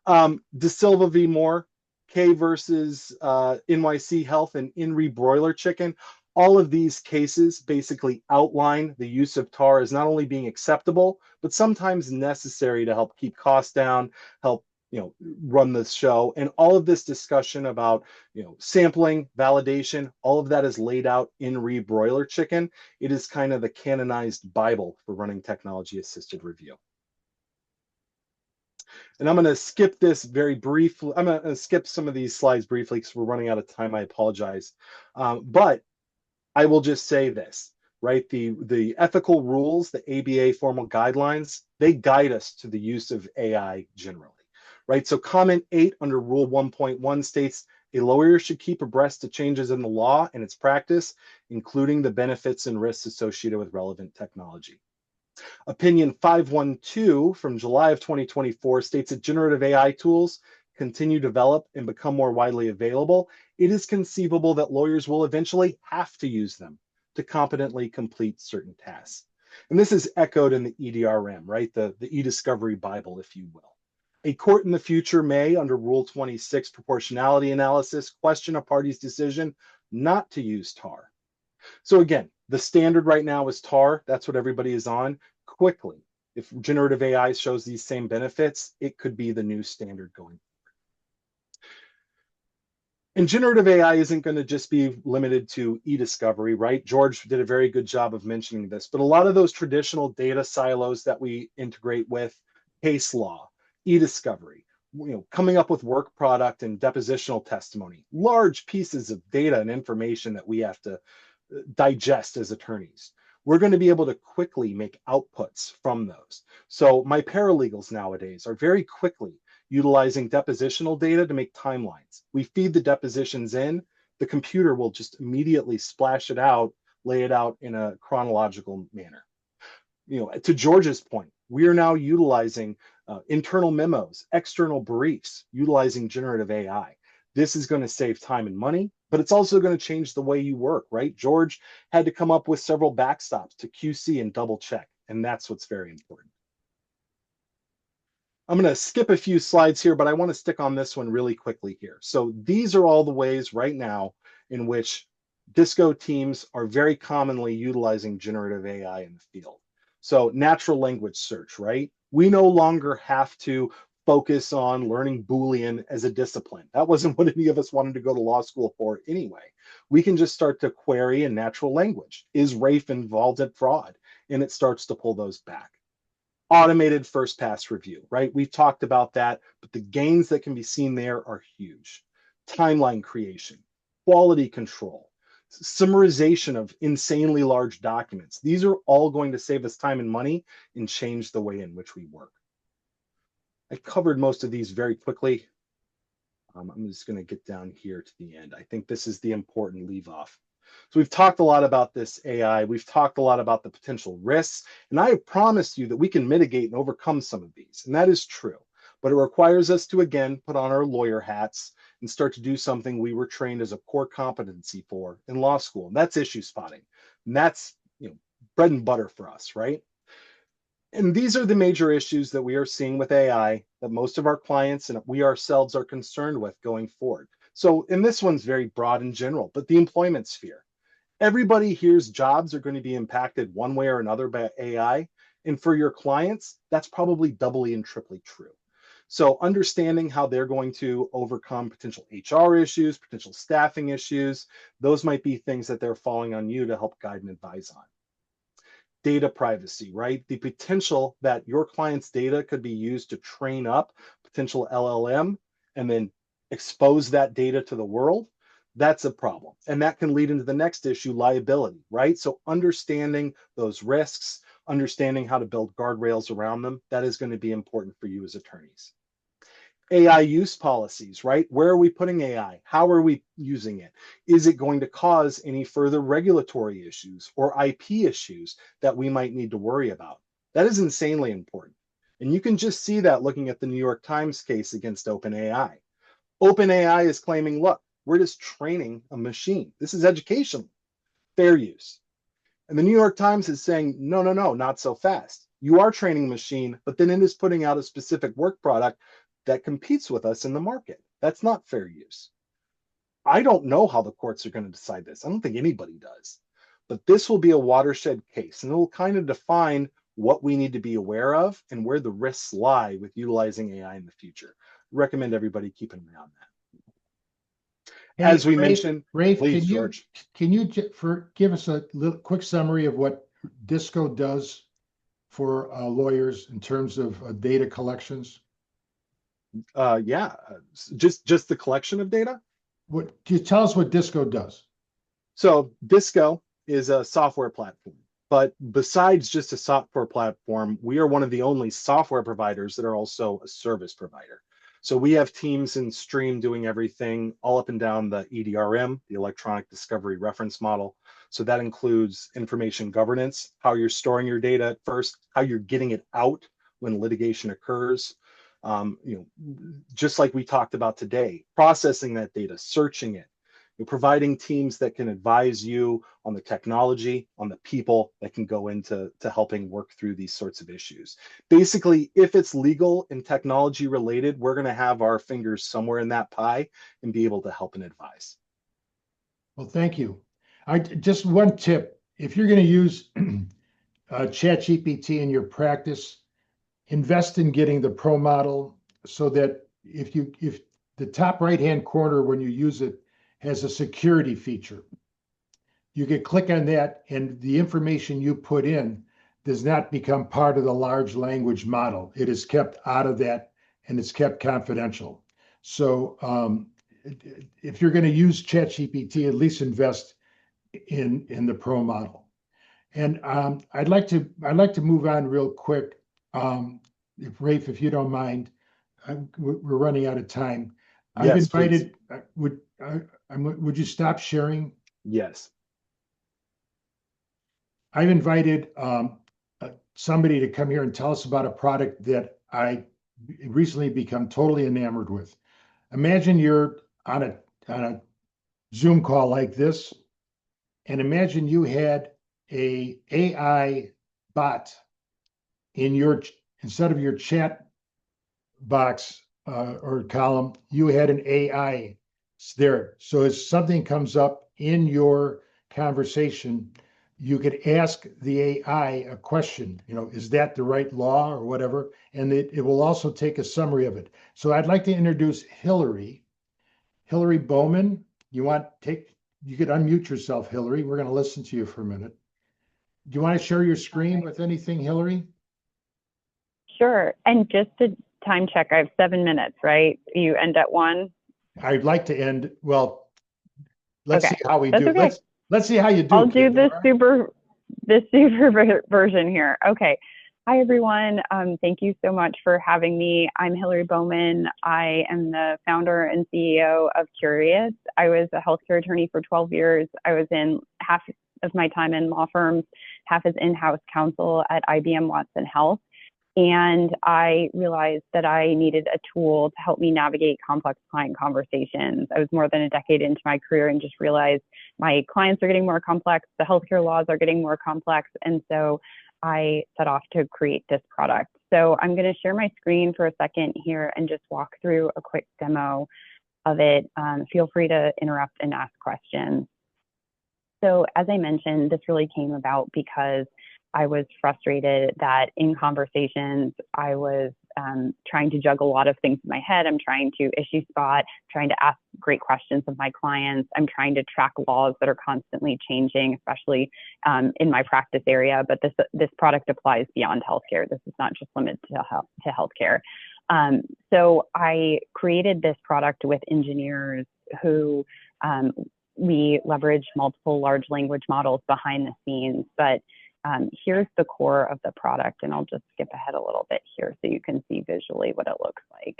S3: De Silva v. Moore, K versus NYC Health and INRI broiler chicken. All of these cases basically outline the use of tar as not only being acceptable, but sometimes necessary to help keep costs down, help run the show. And all of this discussion about sampling, validation, all of that is laid out in rebroiler chicken. It is kind of the canonized Bible for running technology assisted review. And I'm going to skip this very briefly. I'm going to skip some of these slides briefly because we're running out of time. I apologize. But I will just say this, right? The ethical rules, the ABA formal guidelines, they guide us to the use of AI generally, right? So comment 8 under rule 1.1 states, a lawyer should keep abreast of changes in the law and its practice, including the benefits and risks associated with relevant technology. Opinion 512 from July of 2024 states that generative AI tools continue to develop and become more widely available. It is conceivable that lawyers will eventually have to use them to competently complete certain tasks. And this is echoed in the EDRM, right? The e-discovery Bible, if you will. A court in the future may, under Rule 26 proportionality analysis, question a party's decision not to use TAR. So again, the standard right now is TAR. That's what everybody is on. Quickly, if generative AI shows these same benefits, it could be the new standard going forward. And generative AI isn't going to just be limited to e-discovery, right? George did a very good job of mentioning this, but a lot of those traditional data silos that we integrate with, case law, e-discovery, coming up with work product and depositional testimony, large pieces of data and information that we have to digest as attorneys. We're going to be able to quickly make outputs from those. So my paralegals nowadays are very quickly utilizing depositional data to make timelines. We feed the depositions in, the computer will just immediately splash it out, lay it out in a chronological manner. To George's point, we are now utilizing internal memos, external briefs, utilizing generative AI. This is going to save time and money, but it's also going to change the way you work, right? George had to come up with several backstops to QC and double check, and that's what's very important. I'm going to skip a few slides here, but I want to stick on this one really quickly here. So these are all the ways right now in which DISCO teams are very commonly utilizing generative AI in the field. So natural language search, right? We no longer have to focus on learning Boolean as a discipline. That wasn't what any of us wanted to go to law school for anyway. We can just start to query in natural language. Is Rafe involved in fraud? And it starts to pull those back. Automated first pass review, right? We've talked about that, but the gains that can be seen there are huge. Timeline creation, quality control, summarization of insanely large documents. These are all going to save us time and money and change the way in which we work. I covered most of these very quickly. I'm just going to get down here to the end. I think this is the important leave off. So we've talked a lot about this AI. We've talked a lot about the potential risks, and I have promised you that we can mitigate and overcome some of these, and that is true. But it requires us to, again, put on our lawyer hats and start to do something we were trained as a core competency for in law school, and that's issue spotting. And that's bread and butter for us, right? And these are the major issues that we are seeing with AI that most of our clients and we ourselves are concerned with going forward. So, and this one's very broad and general, but the employment sphere. Everybody here's jobs are going to be impacted one way or another by AI. And for your clients, that's probably doubly and triply true. So understanding how they're going to overcome potential HR issues, potential staffing issues, those might be things that they're falling on you to help guide and advise on. Data privacy, right? The potential that your client's data could be used to train up potential LLM and then expose that data to the world, that's a problem. And that can lead into the next issue, liability, right? So understanding those risks, understanding how to build guardrails around them, that is going to be important for you as attorneys. AI use policies, right? Where are we putting AI? How are we using it? Is it going to cause any further regulatory issues or IP issues that we might need to worry about? That is insanely important. And you can just see that looking at the New York Times case against OpenAI. OpenAI is claiming, look, we're just training a machine. This is educational. fair use. And the New York Times is saying, no, no, no, not so fast. You are training a machine, but then it is putting out a specific work product that competes with us in the market. That's not fair use. I don't know how the courts are going to decide this. I don't think anybody does. But this will be a watershed case, and it will kind of define what we need to be aware of and where the risks lie with utilizing AI in the future. I recommend everybody keep an eye on that.
S1: Hey,
S3: As we mentioned,
S1: Rafe,
S3: please, George.
S1: can you give us a little quick summary of what Disco does for lawyers in terms of data collections?
S3: Yeah, just the collection of data.
S1: What can you tell us what Disco does?
S3: So Disco is a software platform. But besides just a software platform, we are one of the only software providers that are also a service provider. So we have teams in Stream doing everything all up and down the EDRM, the electronic discovery reference model. So that includes information governance, how you're storing your data at first, how you're getting it out when litigation occurs. Just like we talked about today, processing that data, searching it, you're providing teams that can advise you on the technology, on the people that can go into helping work through these sorts of issues. Basically, if it's legal and technology related, we're going to have our fingers somewhere in that pie and be able to help and advise.
S1: Well, thank you. I just one tip: if you're going to use ChatGPT in your practice, invest in getting the pro model so that if the top right hand corner when you use it has a security feature, you can click on that and the information you put in does not become part of the large language model. It is kept out of that and it's kept confidential. So if you're going to use ChatGPT, at least invest in the pro model. And I'd like to move on real quick. If Rafe, if you don't mind, we're running out of time. I've
S3: Yes, please.
S1: invited. Would you stop sharing?
S3: Yes.
S1: I've invited somebody to come here and tell us about a product that I recently become totally enamored with. Imagine you're on a Zoom call like this, and imagine you had a AI bot in your instead of your chat box or column, you had an AI there. So as something comes up in your conversation, you could ask the AI a question, is that the right law or whatever? And it will also take a summary of it. So I'd like to introduce Hillary Bowman. You could unmute yourself, Hillary. We're going to listen to you for a minute. Do you want to share your screen with anything, Hillary?
S2: Sure. And just to time check, I have 7 minutes, right? You end at 1?
S1: I'd like to end, well, let's see how we
S2: That's
S1: do.
S2: okay.
S1: Let's see how you do.
S2: I'll do this super version here. Okay. Hi, everyone. Thank you so much for having me. I'm Hillary Bowman. I am the founder and CEO of Curious. I was a healthcare attorney for 12 years. I was in half of my time in law firms, half as in-house counsel at IBM Watson Health. And I realized that I needed a tool to help me navigate complex client conversations. I was more than a decade into my career and just realized my clients are getting more complex, the healthcare laws are getting more complex. And so I set off to create this product. So I'm going to share my screen for a second here and just walk through a quick demo of it. Feel free to interrupt and ask questions. So as I mentioned, this really came about because I was frustrated that in conversations, I was trying to juggle a lot of things in my head. I'm trying to issue spot, trying to ask great questions of my clients. I'm trying to track laws that are constantly changing, especially in my practice area. But this product applies beyond healthcare. This is not just limited to healthcare. So I created this product with engineers who we leverage multiple large language models behind the scenes, but here's the core of the product, and I'll just skip ahead a little bit here so you can see visually what it looks like.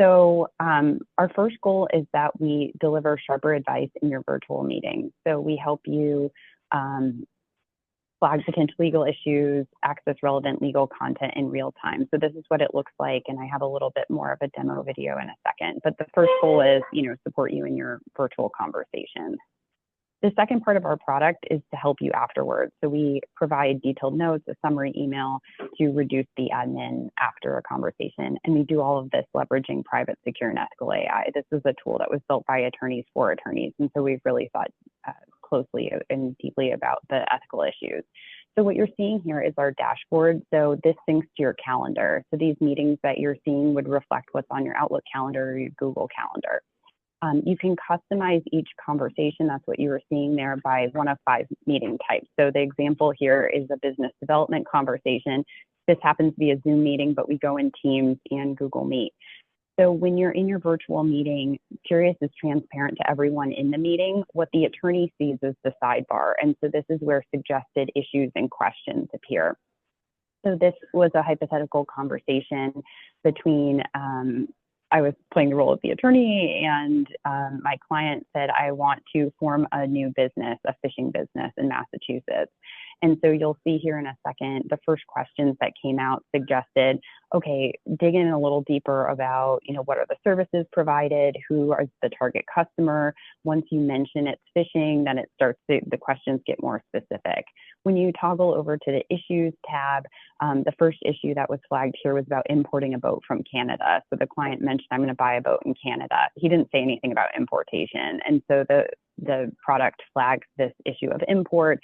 S2: So our first goal is that we deliver sharper advice in your virtual meetings. So we help you flag potential legal issues, access relevant legal content in real time. So this is what it looks like, and I have a little bit more of a demo video in a second. But the first goal is, support you in your virtual conversations. The second part of our product is to help you afterwards. So we provide detailed notes, a summary email to reduce the admin after a conversation. And we do all of this leveraging private, secure, and ethical AI. This is a tool that was built by attorneys for attorneys. And so we've really thought closely and deeply about the ethical issues. So what you're seeing here is our dashboard. So this syncs to your calendar. So these meetings that you're seeing would reflect what's on your Outlook calendar or your Google calendar. You can customize each conversation. That's what you were seeing there by one of 5 meeting types. So the example here is a business development conversation. This happens to be a Zoom meeting, but we go in Teams and Google Meet. So when you're in your virtual meeting, Curious is transparent to everyone in the meeting. What the attorney sees is the sidebar. And so this is where suggested issues and questions appear. So this was a hypothetical conversation between I was playing the role of the attorney, and my client said, I want to form a new business, a fishing business in Massachusetts. And so you'll see here in a second, the first questions that came out suggested, okay, dig in a little deeper about, what are the services provided? Who are the target customer? Once you mention it's fishing, then it starts to, the questions get more specific. When you toggle over to the issues tab, the first issue that was flagged here was about importing a boat from Canada. So the client mentioned, I'm going to buy a boat in Canada. He didn't say anything about importation. And so the product flags this issue of import,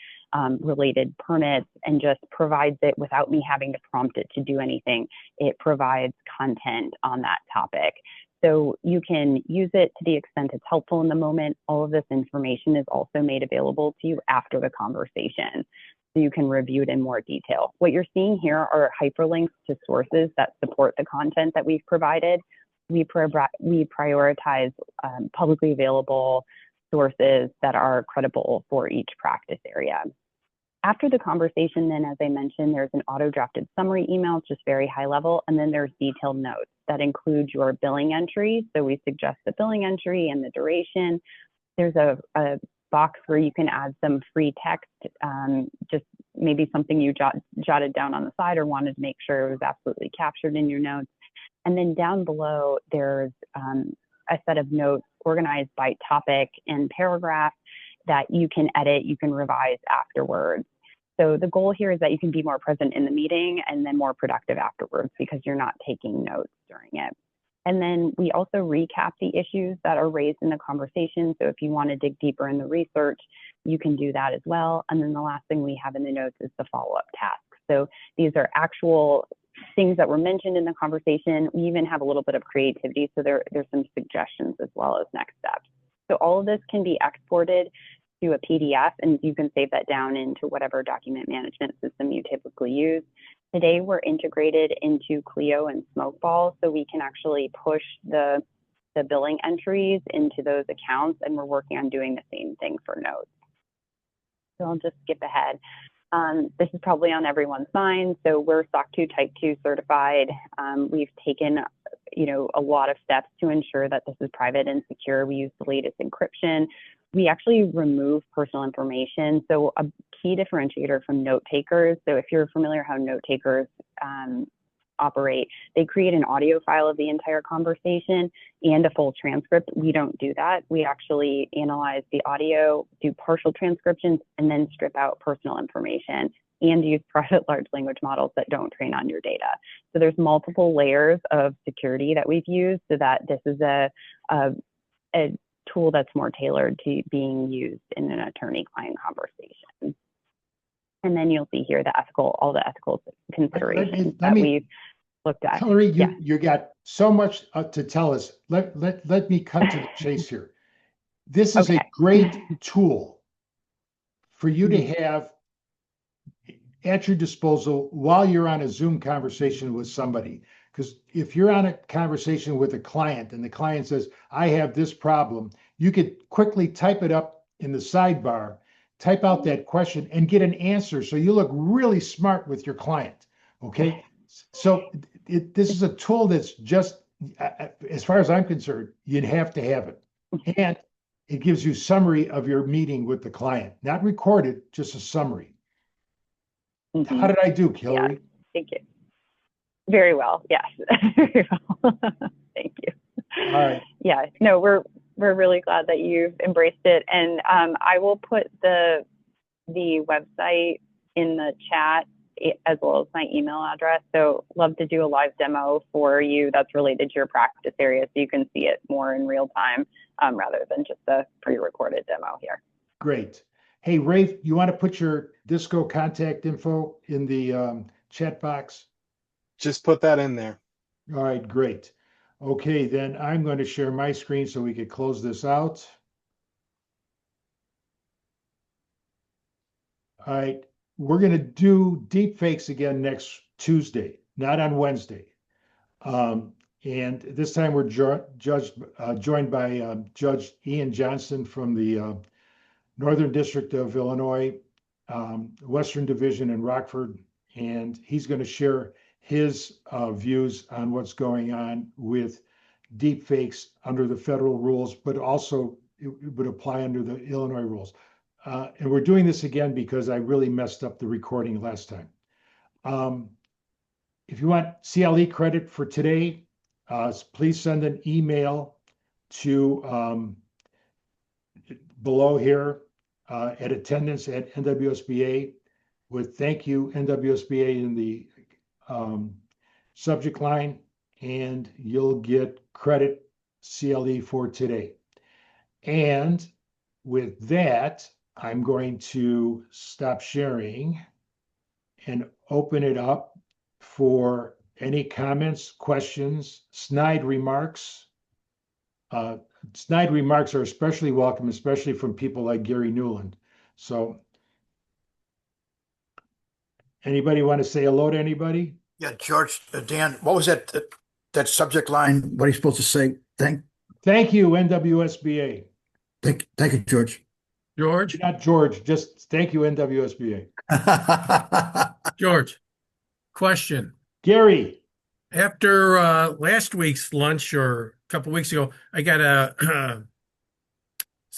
S2: related permits, and just provides it without me having to prompt it to do anything. It provides content on that topic. So you can use it to the extent it's helpful in the moment. All of this information is also made available to you after the conversation, so you can review it in more detail. What you're seeing here are hyperlinks to sources that support the content that we've provided. We prioritize publicly available sources that are credible for each practice area. After the conversation, then, as I mentioned, there's an auto-drafted summary email, just very high level, and then there's detailed notes that include your billing entry. So we suggest the billing entry and the duration. There's a box where you can add some free text, just maybe something you jotted down on the side or wanted to make sure it was absolutely captured in your notes. And then down below, there's a set of notes organized by topic and paragraph that you can edit, you can revise afterwards. So the goal here is that you can be more present in the meeting and then more productive afterwards because you're not taking notes during it. And then we also recap the issues that are raised in the conversation. So if you want to dig deeper in the research, you can do that as well. And then the last thing we have in the notes is the follow-up tasks. So these are actual things that were mentioned in the conversation. We even have a little bit of creativity. So there's some suggestions as well as next steps. So all of this can be exported to a PDF, and you can save that down into whatever document management system you typically use. Today, we're integrated into Clio and Smokeball, so we can actually push the billing entries into those accounts, and we're working on doing the same thing for notes. So I'll just skip ahead. This is probably on everyone's mind. So we're SOC 2 Type 2 certified. We've taken a lot of steps to ensure that this is private and secure. We use the latest encryption. We actually remove personal information. So a key differentiator from note takers. So if you're familiar how note takers operate, they create an audio file of the entire conversation and a full transcript. We don't do that. We actually analyze the audio, do partial transcriptions, and then strip out personal information and use private large language models that don't train on your data. So there's multiple layers of security that we've used so that this is a tool that's more tailored to being used in an attorney-client conversation. And then you'll see here all the ethical considerations that we've looked at.
S1: Hillary, you got so much to tell us. Let me cut to the chase here. This is a great tool for you to have at your disposal while you're on a Zoom conversation with somebody. Because if you're on a conversation with a client and the client says, I have this problem, you could quickly type it up in the sidebar, type out that question and get an answer. So you look really smart with your client. Okay. So this is a tool that's just, as far as I'm concerned, you'd have to have it. And it gives you summary of your meeting with the client, not recorded, just a summary. Mm-hmm. How did I do, Hillary?
S2: Yeah, thank you. Very well. Yes. Very well. Thank you.
S1: All right.
S2: Yeah. No, we're really glad that you've embraced it. And I will put the website in the chat as well as my email address. So love to do a live demo for you that's related to your practice area so you can see it more in real time rather than just a pre-recorded demo here.
S1: Great. Hey, Rafe, you want to put your Disco contact info in the chat box?
S3: Just put that in there.
S1: All right, great. Okay, then I'm going to share my screen so we could close this out. All right, we're going to do deep fakes again next Tuesday, not on Wednesday. And this time we're joined by Judge Ian Johnson from the Northern District of Illinois, Western Division in Rockford, and he's going to share his views on what's going on with deep fakes under the federal rules, but also it would apply under the Illinois rules. And we're doing this again because I really messed up the recording last time. If you want CLE credit for today, please send an email to below here at attendance@NWSBA with thank you NWSBA in the subject line, and you'll get credit CLE for today. And with that, I'm going to stop sharing and open it up for any comments, questions, snide remarks. Snide remarks are especially welcome, especially from people like Gary Newland. So anybody want to say hello to anybody?
S4: Yeah, George, Dan, what was that subject line? What are you supposed to say?
S1: Thank you, NWSBA.
S4: Thank you, George.
S5: George?
S1: Not George, just thank you, NWSBA.
S5: George, question.
S1: Gary.
S5: After last week's lunch or a couple weeks ago, I got a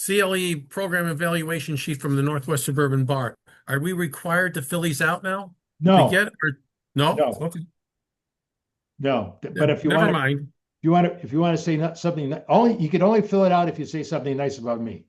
S5: CLE program evaluation sheet from the Northwest Suburban Bar. Are we required to fill these out now?
S1: No.
S5: To get or no?
S1: No.
S5: Okay.
S1: No. But if you
S5: Never
S1: want
S5: mind.
S1: if you want to say something only you can only fill it out if you say something nice about me.